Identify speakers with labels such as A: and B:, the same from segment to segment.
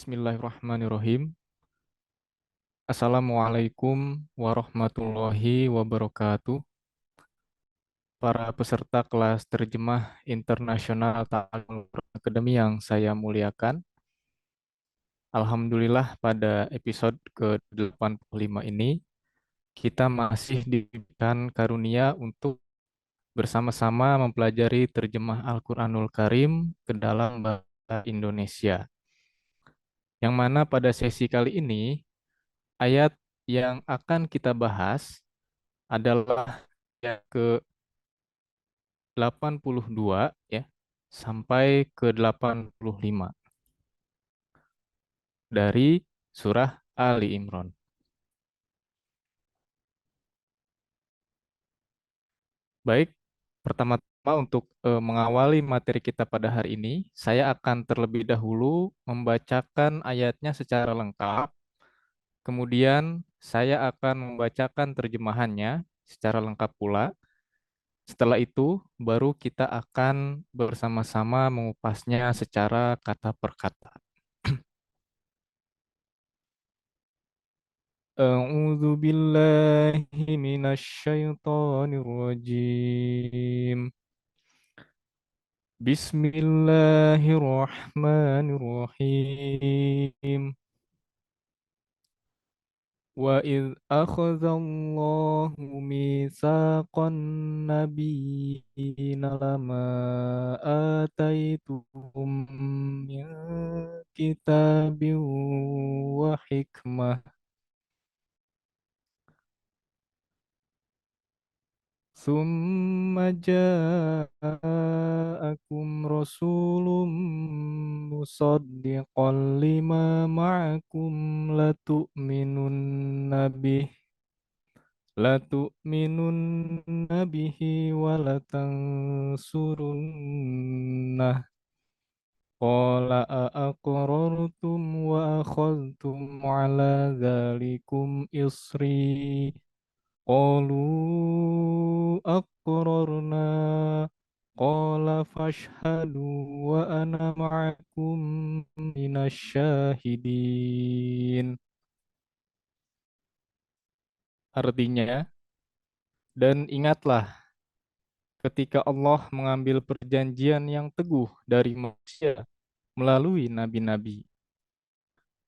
A: Bismillahirrahmanirrahim. Assalamualaikum warahmatullahi wabarakatuh. Para peserta kelas terjemah internasional Ta'alum Akademi yang saya muliakan. Alhamdulillah pada episode ke-85 ini kita masih diberikan karunia untuk bersama-sama mempelajari terjemah Al-Quranul Karim ke dalam bahasa Indonesia. Yang mana pada sesi kali ini ayat yang akan kita bahas adalah ayat ke-82 ya sampai ke-85 dari surah Ali Imran. Baik, pertama-tama untuk mengawali materi kita pada hari ini, saya akan terlebih dahulu membacakan ayatnya secara lengkap. Kemudian saya akan membacakan terjemahannya secara lengkap pula. Setelah itu, baru kita akan bersama-sama mengupasnya secara kata per kata. A'udzu billahi minasyaitonir rajim. Bismillahirrahmanirrahim. وَإِذْ أَخَذَ اللَّهُ مِيثَاقَ النَّبِيِّينَ لَمَا آتَيْتُكُم مِّن كِتَابٍ وَحِكْمَةٍ ثُمَّ جَاءَكُمْ رَسُولٌ مُّصَدِّقًا لِّمَا مَعَكُمْ لَتُؤْمِنُنَّ بِهِ وَلَتَنصُرُنَّهُ قَالَ أَأَقْرَرْتُمْ وَأَخَذْتُمْ عَلَى ذَلِكُمْ إِصْرِي قَالُوا أَقْرَرْنَا قَالَ فَاشْهَدُوا وَأَنَا مَعَكُمْ مِنَ الشَّاهِدِينَ. Artinya, dan ingatlah ketika Allah mengambil perjanjian yang teguh dari manusia melalui nabi-nabi.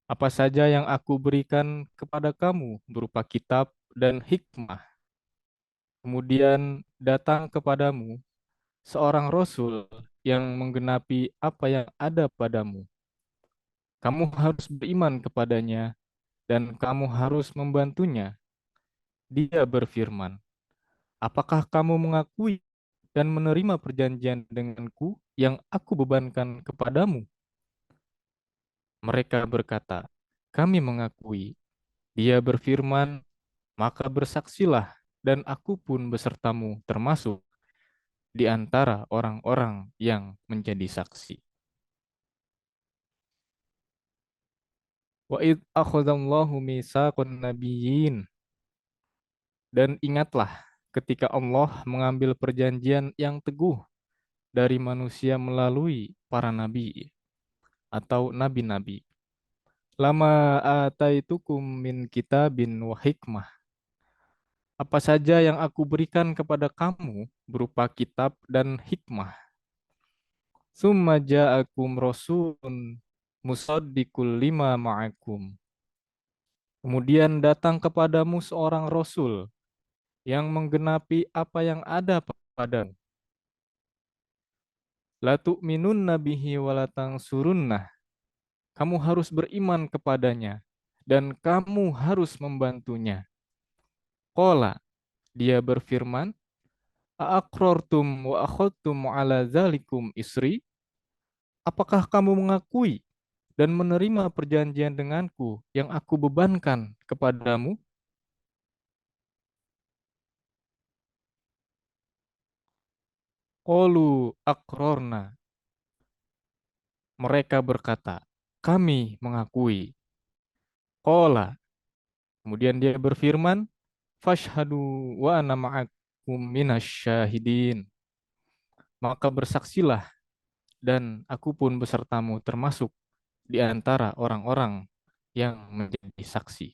A: Apa saja yang aku berikan kepada kamu berupa kitab dan hikmah. Kemudian datang kepadamu seorang rasul yang menggenapi apa yang ada padamu. Kamu harus beriman kepadanya dan kamu harus membantunya. Dia berfirman, apakah kamu mengakui dan menerima perjanjian denganku yang aku bebankan kepadamu? Mereka berkata, kami mengakui. Dia berfirman, maka bersaksilah dan aku pun besertamu termasuk di antara orang-orang yang menjadi saksi. Wa id akhadallahu mitsaqan nabiyyin. Dan ingatlah ketika Allah mengambil perjanjian yang teguh dari manusia melalui para nabi atau nabi-nabi. Lama ataitukum min kitabin wa hikmah. Apa saja yang aku berikan kepada kamu berupa kitab dan hikmah. Summa ja'akum rasulun musaddiqul lima ma'akum. Kemudian datang kepadamu seorang rasul yang menggenapi apa yang ada padamu. La tu'minunna bihi wa la tansurunnah. Kamu harus beriman kepadanya dan kamu harus membantunya. Qala, dia berfirman, A'aqrartum wa akhadtum ala zalikum isri? Apakah kamu mengakui dan menerima perjanjian denganku yang aku bebankan kepadamu? Qalu aqrarna. Mereka berkata, kami mengakui. Qala. Kemudian dia berfirman, fashhadu wa ana ma'akum minasyahidin. Maka bersaksilah dan aku pun besertamu termasuk di antara orang-orang yang menjadi saksi.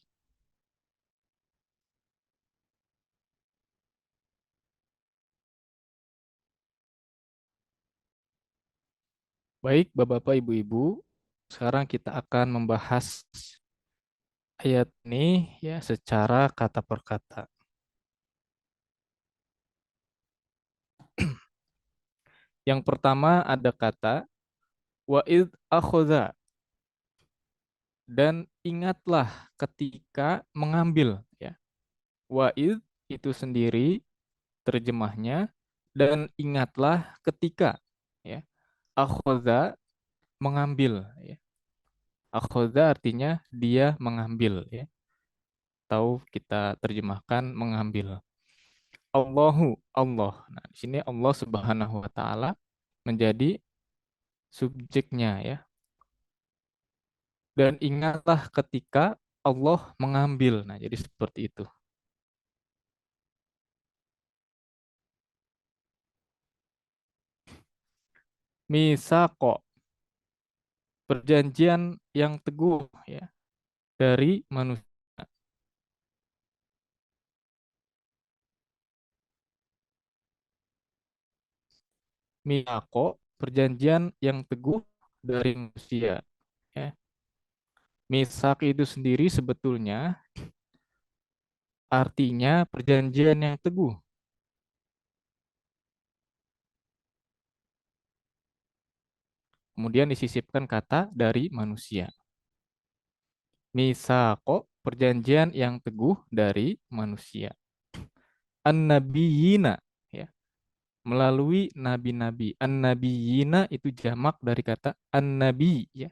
A: Baik, Bapak-bapak, Ibu-ibu, sekarang kita akan membahas ayat ini ya secara kata per kata. Yang pertama ada kata wa'id akhadha, dan ingatlah ketika mengambil ya. Wa'id itu sendiri terjemahnya, dan ingatlah ketika ya. Akhadha mengambil ya. Akhadha artinya dia mengambil ya. Tahu kita terjemahkan mengambil. Allah. Nah, di sini Allah Subhanahu wa taala menjadi subjeknya ya. Dan ingatlah ketika Allah mengambil. Nah, jadi seperti itu. Misako, perjanjian yang teguh ya dari manusia. Misako, perjanjian yang teguh dari manusia ya. Misak itu sendiri sebetulnya artinya perjanjian yang teguh. Kemudian disisipkan kata dari manusia. Misako, perjanjian yang teguh dari manusia. An-nabiyina ya, melalui nabi-nabi. An-nabiyina itu jamak dari kata an-nabi ya.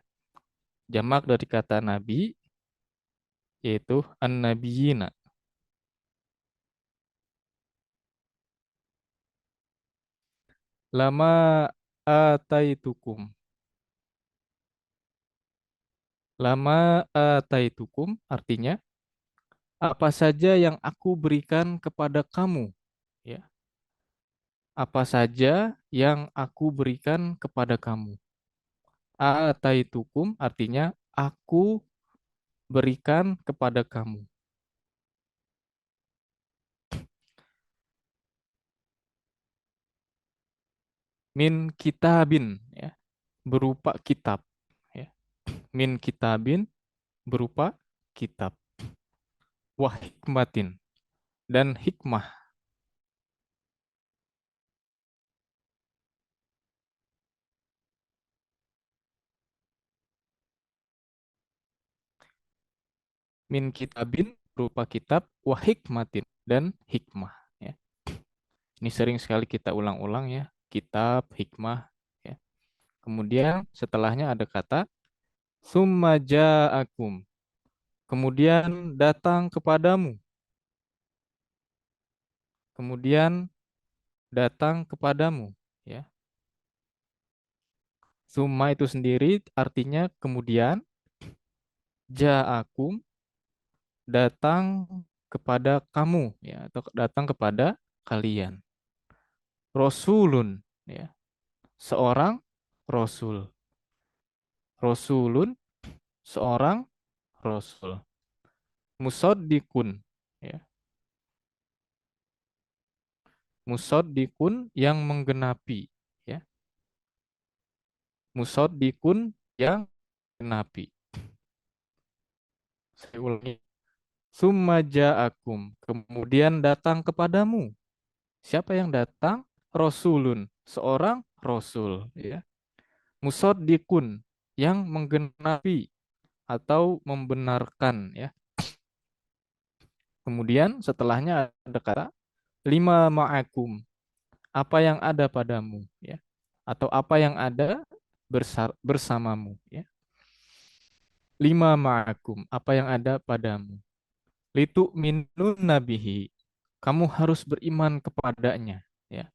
A: Jamak dari kata nabi yaitu an-nabiyina. Lama ataitukum. Lama ataitukum artinya apa saja yang aku berikan kepada kamu ya. Apa saja yang aku berikan kepada kamu. Ataitukum artinya aku berikan kepada kamu. Min kitabin ya, berupa kitab ya. Min kitabin berupa kitab. Wah hikmatin, dan hikmah. Min kitabin berupa kitab, wah hikmatin, dan hikmah ya. Ini sering sekali kita ulang-ulang ya, kitab, hikmah ya. Kemudian setelahnya ada kata summa ja'akum, kemudian datang kepadamu. Kemudian datang kepadamu ya. Summa itu sendiri artinya kemudian, ja'akum datang kepada kamu ya, atau datang kepada kalian. Rasulun ya, seorang rasul. Rasulun, seorang rasul. Musaddikun ya. Musaddikun yang menggenapi ya. Musaddikun yang menggenapi. Saya ulangi. Summa ja'akum, kemudian datang kepadamu. Siapa yang datang? Rasulun, seorang rasul ya. Musaddikun yang menggenapi atau membenarkan ya. Kemudian setelahnya ada kata lima ma'akum, apa yang ada padamu ya, atau apa yang ada bersamamu ya. Lima ma'akum, apa yang ada padamu. Litu minun nabihi, kamu harus beriman kepadanya ya.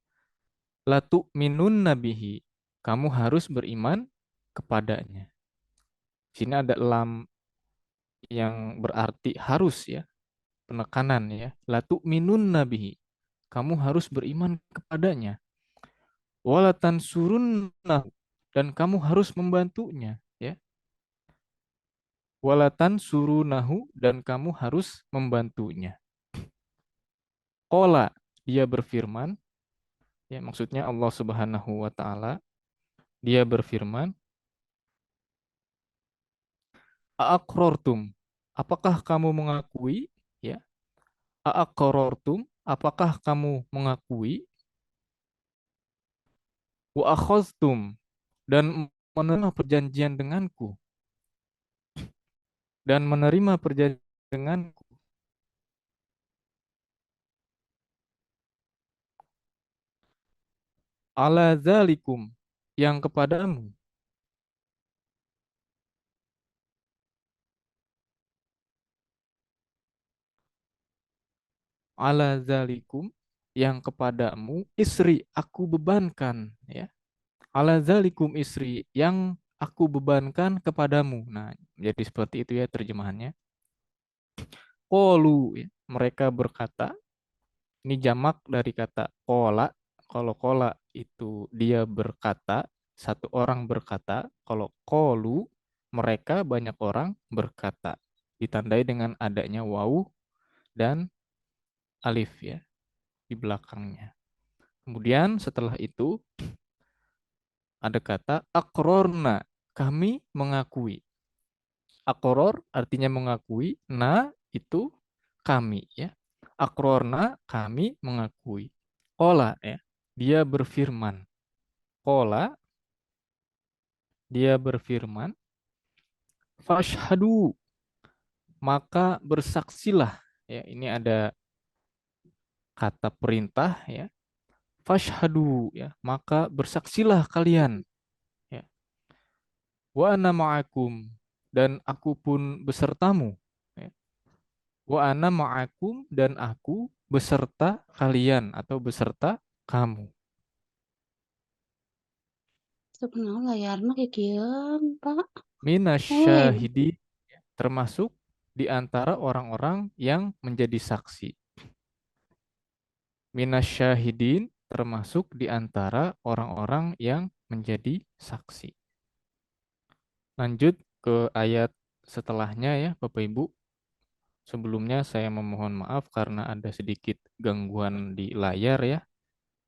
A: Latu minun nabihi, kamu harus beriman kepadanya. Sini ada lam yang berarti harus ya, penekanan ya. Latu minun nabihi, kamu harus beriman kepadanya. Walatan surun, dan kamu harus membantunya ya. Walatan surunahu dan kamu harus membantunya. Qala, dia berfirman, ya maksudnya Allah Subhanahu wa taala, dia berfirman, Aqrortum, apakah kamu mengakui? Ya, Aqrortum, apakah kamu mengakui? Wa akhadtum, dan menerima perjanjian denganku, dan menerima perjanjian denganku. Ala zalikum, yang kepadamu. Ala zalikum, yang kepadamu. Isri, aku bebankan. Ya. Ala zalikum isri, yang aku bebankan kepadamu. Nah, jadi seperti itu ya terjemahannya. Qalu, ya, mereka berkata, ini jamak dari kata kola. Kalau kola itu dia berkata, satu orang berkata. Kalau kolu, mereka banyak orang berkata. Ditandai dengan adanya wawu dan alif ya di belakangnya. Kemudian setelah itu ada kata akrorna, kami mengakui. Akror artinya mengakui, na itu kami ya. Akrorna, kami mengakui. Kola ya, dia berfirman. Kola, dia berfirman. Fashhadu, maka bersaksilah. Ya, ini ada kata perintah ya. Fashhadu ya, maka bersaksilah kalian. Ya. Wa ana ma'akum, dan aku pun besertamu. Ya. Wa ana ma'akum, dan aku beserta kalian atau beserta kamu.
B: Sebenarnya layarnya kayak gini, Pak. Woi,
A: Minasyahidi, termasuk di antara orang-orang yang menjadi saksi. Minasyahidin, termasuk di antara orang-orang yang menjadi saksi. Lanjut ke ayat setelahnya ya, Bapak Ibu. Sebelumnya saya memohon maaf karena ada sedikit gangguan di layar ya.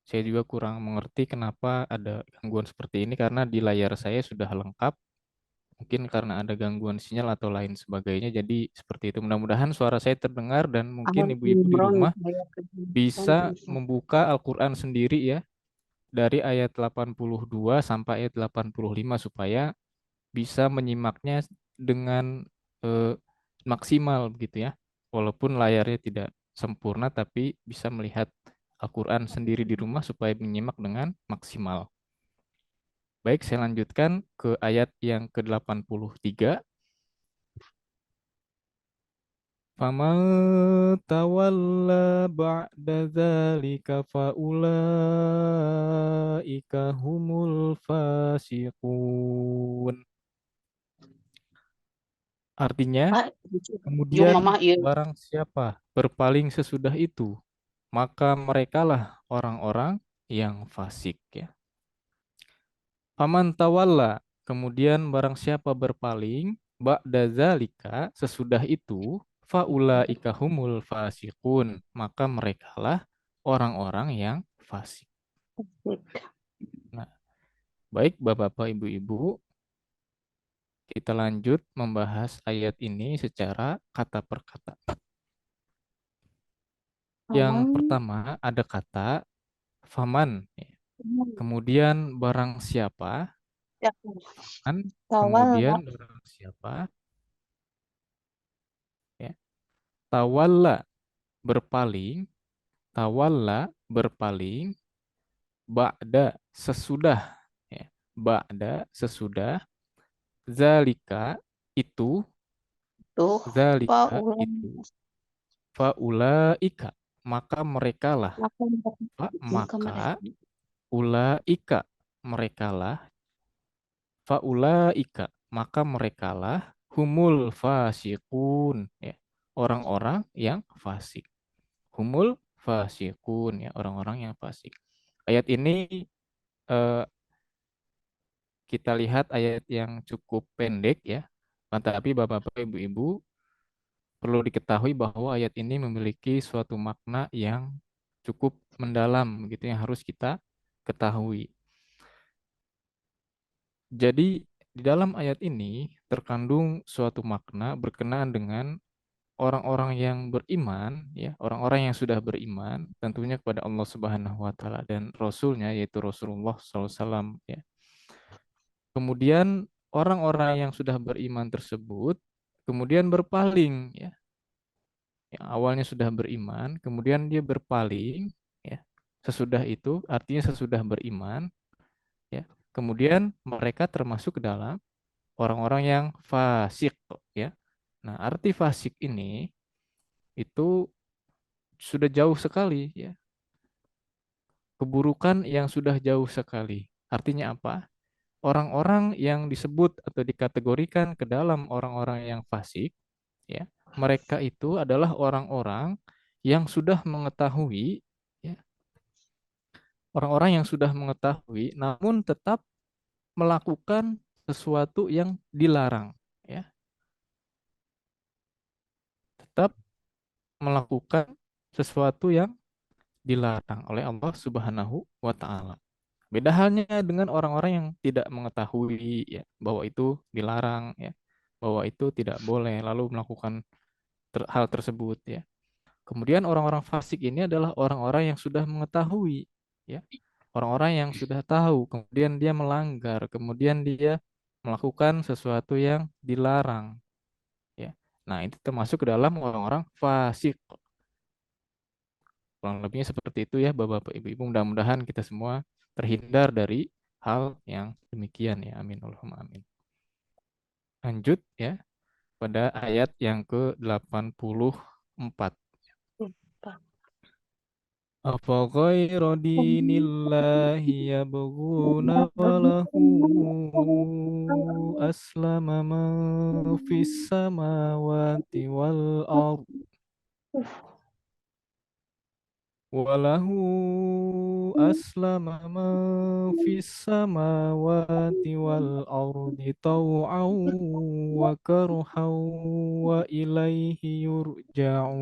A: Saya juga kurang mengerti kenapa ada gangguan seperti ini karena di layar saya sudah lengkap. Mungkin karena ada gangguan sinyal atau lain sebagainya. Jadi seperti itu. Mudah-mudahan suara saya terdengar dan
B: Ahmad
A: mungkin ibu-ibu di
B: Imron,
A: rumah
B: ayat ke-9
A: bisa
B: bisa.
A: membuka Al-Quran sendiri ya. Dari ayat 82 sampai ayat 85 supaya bisa menyimaknya dengan maksimal begitu ya. Walaupun layarnya tidak sempurna tapi bisa melihat Al-Quran sendiri di rumah supaya menyimak dengan maksimal. Baik, saya lanjutkan ke ayat yang ke-83. Faman tawalla ba'da dzalika faulaika humul fasiqun. Artinya,
B: Pak, jung
A: kemudian
B: mama iya.
A: barang siapa berpaling sesudah itu, maka merekalah orang-orang yang fasik ya. Faman tawalla, kemudian barang siapa berpaling, ba'da zalika, sesudah itu, faulaika humul fasiqun, maka merekalah orang-orang yang fasik. Nah, baik Bapak-bapak, Ibu-ibu, kita lanjut membahas ayat ini secara kata per kata. Yang
B: Aman,
A: pertama ada kata faman, ya. Kemudian barang siapa,
B: ya,
A: faman,
B: tawal
A: kemudian
B: lah.
A: barang siapa, ya. Tawalla, berpaling, tawalla, berpaling, ba'da, sesudah, ya. Ba'da, sesudah, zalika, itu,
B: Tuh, Pak
A: zalika,
B: ulang.
A: itu, faulaika, maka merekalah,
B: Aku ke
A: maka
B: mereka.
A: ulaika, merekalah, faulaika, maka merekalah humul fasikun, ya, orang-orang yang fasik. Humul fasikun, ya, orang-orang yang fasik. Ayat ini eh, kita lihat ayat yang cukup pendek ya. Tapi Bapak-Bapak, Ibu-ibu, perlu diketahui bahwa ayat ini memiliki suatu makna yang cukup mendalam, gitu yang harus kita ketahui. Jadi di dalam ayat ini terkandung suatu makna berkenaan dengan orang-orang yang beriman, ya, orang-orang yang sudah beriman, tentunya kepada Allah Subhanahu Wa Taala dan Rasulnya, yaitu Rasulullah SAW. Ya. Kemudian orang-orang yang sudah beriman tersebut kemudian berpaling, ya, yang awalnya sudah beriman, kemudian dia berpaling, ya. Sesudah itu, artinya sesudah beriman, ya, kemudian mereka termasuk ke dalam orang-orang yang fasik, ya. Nah, arti fasik ini itu sudah jauh sekali, ya. Keburukan yang sudah jauh sekali. Artinya apa? Orang-orang yang disebut atau dikategorikan ke dalam orang-orang yang fasik, ya, mereka itu adalah orang-orang yang sudah mengetahui, ya, orang-orang yang sudah mengetahui, namun tetap melakukan sesuatu yang dilarang, ya, tetap melakukan sesuatu yang dilarang oleh Allah Subhanahu wa Ta'ala. Beda halnya dengan orang-orang yang tidak mengetahui, ya, bahwa itu dilarang, ya, bahwa itu tidak boleh, lalu melakukan hal tersebut, ya. Kemudian orang-orang fasik ini adalah orang-orang yang sudah mengetahui, ya, orang-orang yang sudah tahu, kemudian dia melanggar, kemudian dia melakukan sesuatu yang dilarang, ya. Nah, itu termasuk ke dalam orang-orang fasik. Kurang lebihnya seperti itu ya, Bapak-Bapak, Ibu-Ibu. Mudah-mudahan kita semua terhindar dari hal yang demikian ya. Amin. Allahumma amin. Lanjut ya pada ayat yang ke-84. Afa ghayra dinillahi yabghuna walahu aslama man fis samawati wal ard walahu aslama man fis samawati wal ardi taw'an wa karhan wa ilaihi yurja'un.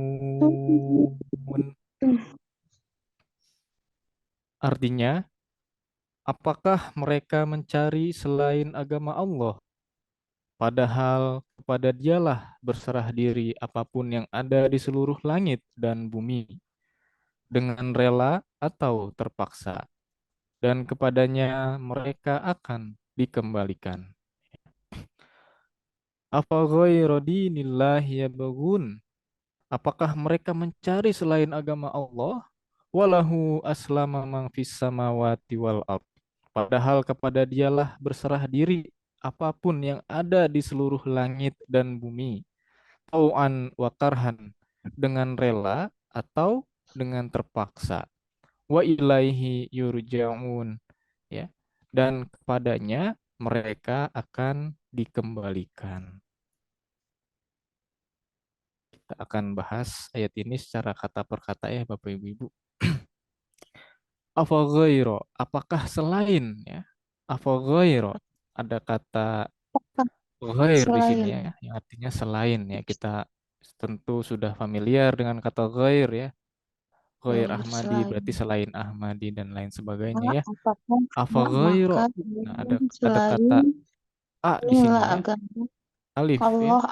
A: Artinya, apakah mereka mencari selain agama Allah, padahal kepada Dialah berserah diri apapun yang ada di seluruh langit dan bumi, dengan rela atau terpaksa, dan kepadanya mereka akan dikembalikan. Afa ghayra dinillahi yabghun? Apakah mereka mencari selain agama Allah? Walahu aslama man fis samawati wal ard. Padahal kepada Dialah berserah diri apapun yang ada di seluruh langit dan bumi. Tau'an wa karhan, dengan rela atau dengan terpaksa. Wa ilaihi yurja'un, ya. Dan kepadanya mereka akan dikembalikan. Kita akan bahas ayat ini secara kata per kata ya Bapak Ibu Ibu. Afa ghairu, apakah selain, ya. Afa ghairu, ada kata ghair di sini
B: Selain
A: ya, yang artinya selain ya. Kita tentu sudah familiar dengan kata ghair ya. Ghair Ahmadi
B: selain
A: berarti selain Ahmadi dan lain sebagainya ya.
B: apapun
A: Afa
B: tidak
A: ghairu.
B: maka
A: Nah, ada kata
B: selain
A: A di sini
B: inilah
A: ya.
B: agama
A: Alif ya.
B: Allah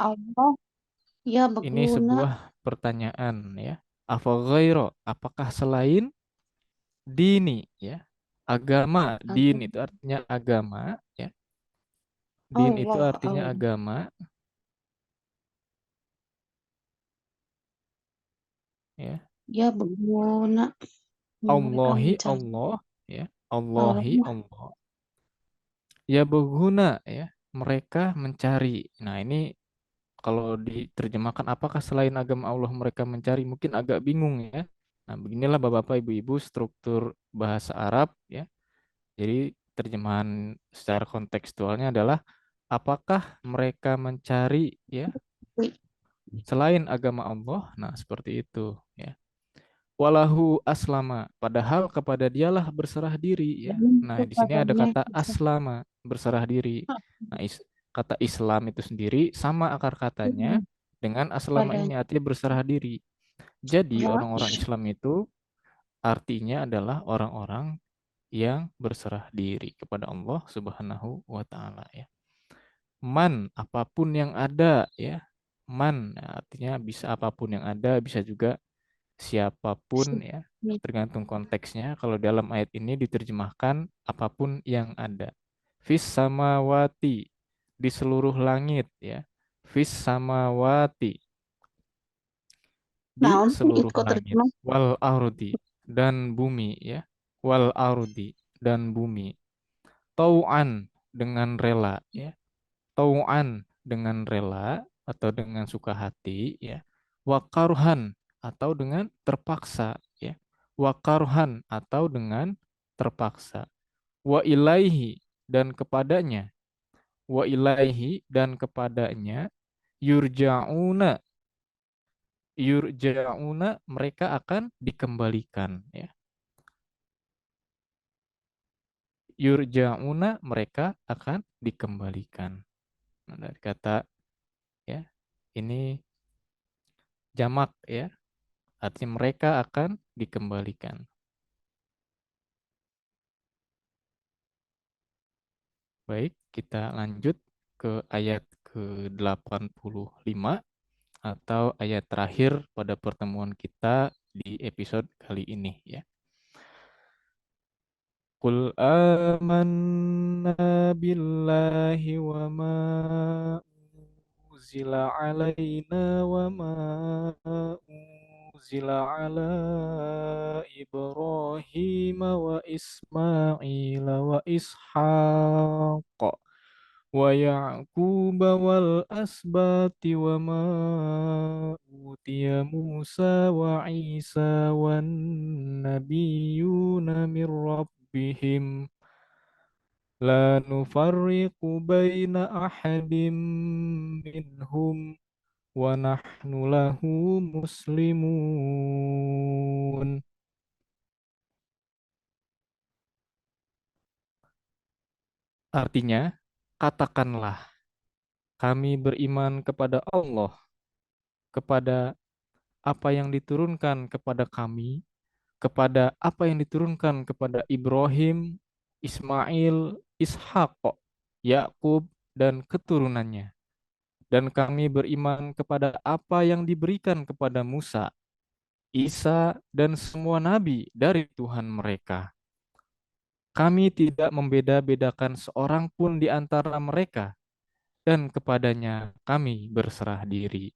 B: ya
A: Ini
B: berguna
A: sebuah pertanyaan ya. Afa ghairu, apakah selain dini ya. Agama, din
B: agama
A: itu artinya agama ya. Din itu
B: Allah
A: artinya
B: Allah
A: agama ya.
B: ya berguna mereka
A: Allahi
B: mencari
A: Allah ya. Allahi
B: Allah
A: Allah. Ya berguna ya. Mereka mencari. Nah, ini kalau diterjemahkan apakah selain agama Allah mereka mencari, mungkin agak bingung ya. Nah, beginilah Bapak-bapak, Ibu-ibu struktur bahasa Arab ya. Jadi terjemahan secara kontekstualnya adalah apakah mereka mencari ya selain agama Allah. Nah, seperti itu ya. Walahu aslama, padahal kepada Dialah berserah diri ya.
B: dan
A: Nah, di sini ada
B: kepadanya
A: kata aslama, berserah diri. Nah, kata Islam itu sendiri sama akar katanya
B: Mm,
A: dengan aslama ini
B: Padanya.
A: artinya berserah diri. Jadi
B: Ya.
A: orang-orang Islam itu artinya adalah orang-orang yang berserah diri kepada Allah Subhanahu wa taala ya. Man, apapun yang ada ya. Man artinya bisa apapun yang ada, bisa juga siapapun ya. Tergantung konteksnya. Kalau dalam ayat ini diterjemahkan apapun yang ada. Fis samawati, di seluruh langit ya. Fis samawati, di
B: Nah,
A: seluruh
B: itu
A: langit.
B: terjemah.
A: Wal ardi, dan bumi ya. Wal ardi, dan bumi. Tau'an, dengan rela ya. Tau'an, dengan rela atau dengan suka hati ya. Wakarhan, atau dengan terpaksa ya. Wakarhan, atau dengan terpaksa. Wa ilaihi, dan kepadanya. Wa ilaihi, dan kepadanya. Yurja'una, yurja'una, mereka akan dikembalikan ya. Yurja'una, mereka akan dikembalikan. Nah, dari kata ya ini jamak ya, artinya mereka akan dikembalikan. Baik, kita lanjut ke ayat ke-85 atau ayat terakhir pada pertemuan kita di episode kali ini ya. Qul amanna billahi wa ma unzila alaina wa ma unzila ala Ibrahim wa Ismail wa Ishaq wa Ya'qub wal asbati wa ma utiya Musa wa Isa wan nabiyyuna min rabbihim la nufarriqu baina ahadim minhum wa nahnu lahu muslimun. Artinya, katakanlah kami beriman kepada Allah, kepada apa yang diturunkan kepada kami, kepada apa yang diturunkan kepada Ibrahim, Ismail, Ishak, Yakub, dan keturunannya. Dan kami beriman kepada apa yang diberikan kepada Musa, Isa, dan semua nabi dari Tuhan mereka. Kami tidak membeda-bedakan seorang pun di antara mereka, dan kepadanya kami berserah diri.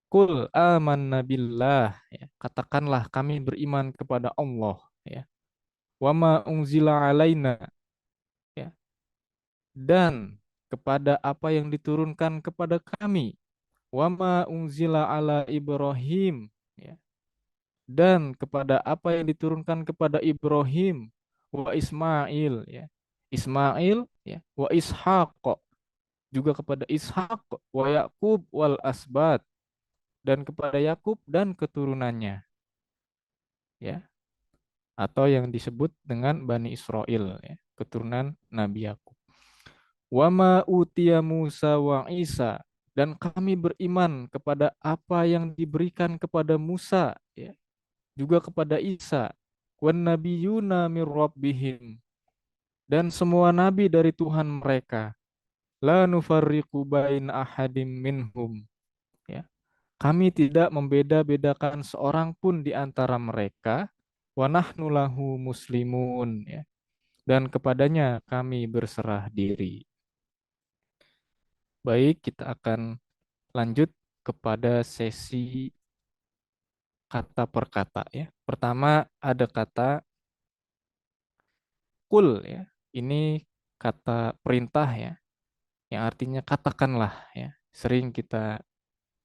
A: Kul amanna billah ya. Katakanlah kami beriman kepada Allah ya. Wa ma unzila alaina ya. Dan kepada apa yang diturunkan kepada kami. Wa ma unzila ala Ibrahim ya. Dan kepada apa yang diturunkan kepada Ibrahim wa Ismail ya. Ismail ya, wa Ishaq, juga kepada Ishak, wa Yakub wal asbat, dan kepada Yakub dan keturunannya ya, atau yang disebut dengan Bani Israel ya, keturunan Nabi Yakub. Wa ma utiya Musa wa Isa, dan kami beriman kepada apa yang diberikan kepada Musa ya, juga kepada Isa. Wan nabiyuna mir rabbihim, dan semua nabi dari Tuhan mereka. La nufarriqu bain ahadim minhum ya. Kami tidak membeda-bedakan seorang pun di antara mereka. Wa nahnu lahu muslimun ya. Dan kepadanya kami berserah diri. Baik, kita akan lanjut kepada sesi kata per kata ya. Pertama ada kata kul ya. Ini kata perintah ya, yang artinya katakanlah ya. Sering kita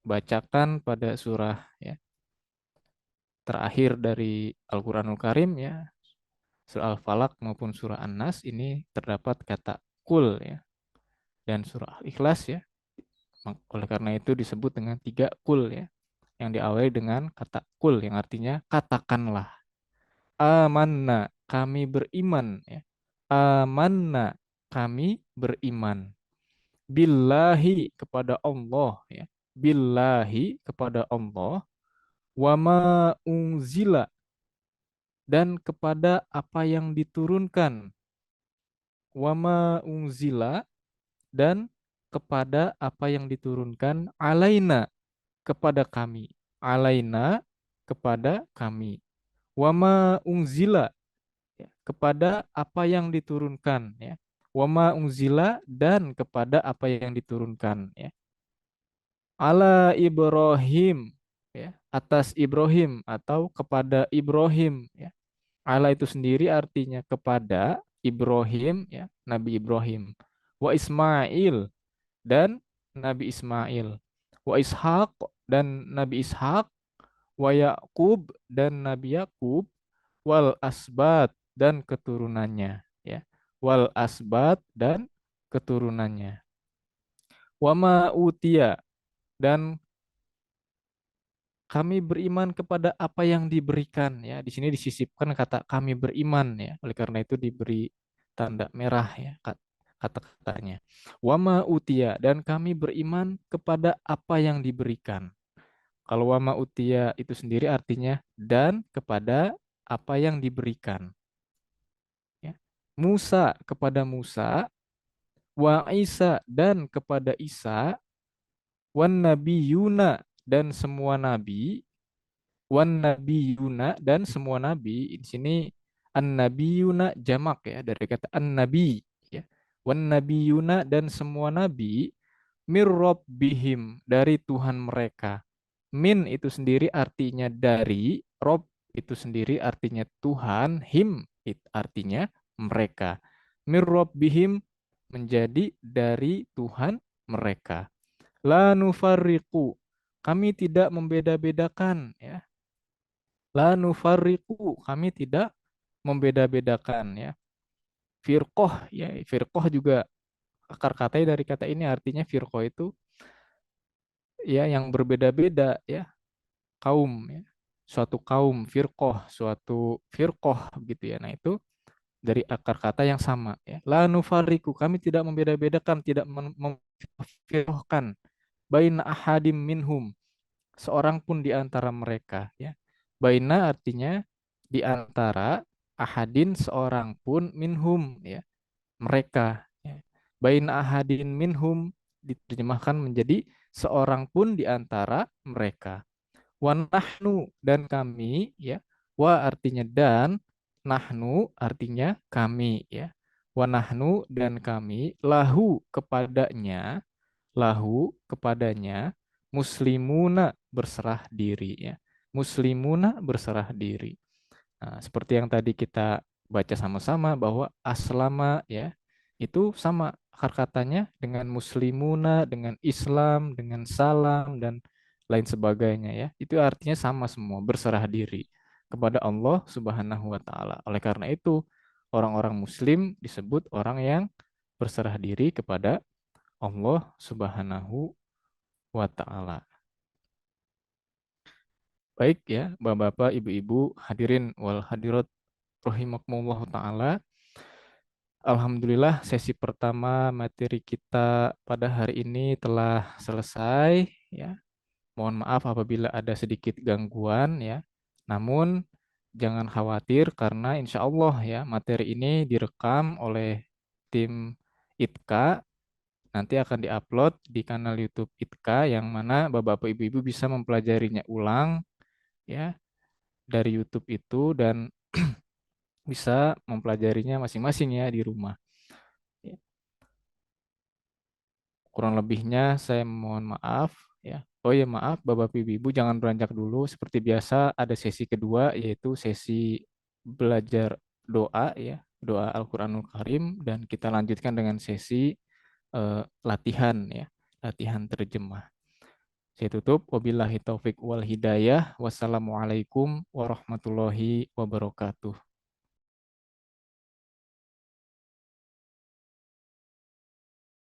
A: bacakan pada surah ya terakhir dari Al-Qur'anul Karim ya, surah Al-Falaq maupun surah An-Nas ini terdapat kata kul ya, dan surah Al-Ikhlas ya. Oleh karena itu disebut dengan tiga kul ya, yang diawali dengan kata kul yang artinya katakanlah. Amanna, kami beriman ya. Amanna, kami beriman. Billahi kepada Allah ya. Billahi kepada Allah wa ma unzila dan kepada apa yang diturunkan. Wa ma unzila dan kepada apa yang diturunkan alaina kepada kami. Alaina kepada kami. Wama unzila ya, kepada apa yang diturunkan ya. Wama unzila dan kepada apa yang diturunkan ya. Ala Ibrahim ya, atas Ibrahim atau kepada Ibrahim ya. Ala itu sendiri artinya kepada Ibrahim ya, Nabi Ibrahim. Wa Ismail dan Nabi Ismail. Wa Ishaq dan Nabi Ishaq. Wa Yakub dan Nabi Yakub. Wal asbat dan keturunannya ya. Wal asbat dan keturunannya. Wama utia dan kami beriman kepada apa yang diberikan ya. Di sini disisipkan kata kami beriman ya. Oleh karena itu diberi tanda merah ya kata-katanya. Wama utia dan kami beriman kepada apa yang diberikan. Kalau wama utia itu sendiri artinya dan kepada apa yang diberikan. Ya. Musa kepada Musa, wa Isa dan kepada Isa, wan Nabi Yuna dan semua nabi, wan Nabi Yuna dan semua nabi. Di sini an Nabi Yuna jamak ya dari kata an Nabi ya. Wan Nabi Yuna dan semua nabi mir Rabbihim dari Tuhan mereka. Min itu sendiri artinya dari, Rob itu sendiri artinya Tuhan, him it artinya mereka. Mir Rabbihim menjadi dari Tuhan mereka. La nufarriqu, kami tidak membeda-bedakan ya. La nufarriqu, kami tidak membeda-bedakan ya. Firqoh ya, firqoh juga akar katanya dari kata ini artinya firqoh itu ya yang berbeda-beda ya, kaum ya. Suatu kaum firqoh, suatu firqoh gitu ya. Nah, itu dari akar kata yang sama ya. La nufariku, kami tidak membeda-bedakan, tidak memfirqohkan baina ahadim minhum, seorang pun di antara mereka ya. Baina artinya di antara, ahadin seorang pun, minhum ya, mereka ya. Baina ahadin minhum diterjemahkan menjadi seorang pun di antara mereka. Wa nahnu dan kami ya. Wa artinya dan, nahnu artinya kami ya. Wa nahnu dan kami lahu kepadanya, lahu kepadanya muslimuna berserah diri ya. Muslimuna berserah diri. Nah, seperti yang tadi kita baca sama-sama bahwa aslama ya itu sama akar katanya dengan muslimuna, dengan Islam, dengan salam dan lain sebagainya ya. Itu artinya sama semua, berserah diri kepada Allah Subhanahu wa taala. Oleh karena itu, orang-orang muslim disebut orang yang berserah diri kepada Allah Subhanahu wa taala. Baik ya, Bapak-bapak, Ibu-ibu, hadirin wal hadirat rahimakumullah taala. Alhamdulillah sesi pertama materi kita pada hari ini telah selesai ya. Mohon maaf apabila ada sedikit gangguan ya. Namun jangan khawatir karena insya Allah ya materi ini direkam oleh tim ITKA, nanti akan diupload di kanal YouTube ITKA yang mana Bapak Ibu-ibu bisa mempelajarinya ulang ya dari YouTube itu dan bisa mempelajarinya masing-masing ya di rumah. Ya. Kurang lebihnya saya mohon maaf ya. Oh ya maaf Bapak Ibu jangan beranjak dulu. Seperti biasa ada sesi kedua yaitu sesi belajar doa ya, doa Al-Qur'anul Karim dan kita lanjutkan dengan sesi latihan ya, latihan terjemah. Saya tutup wabillahi taufik wal hidayah. Wassalamualaikum warahmatullahi wabarakatuh.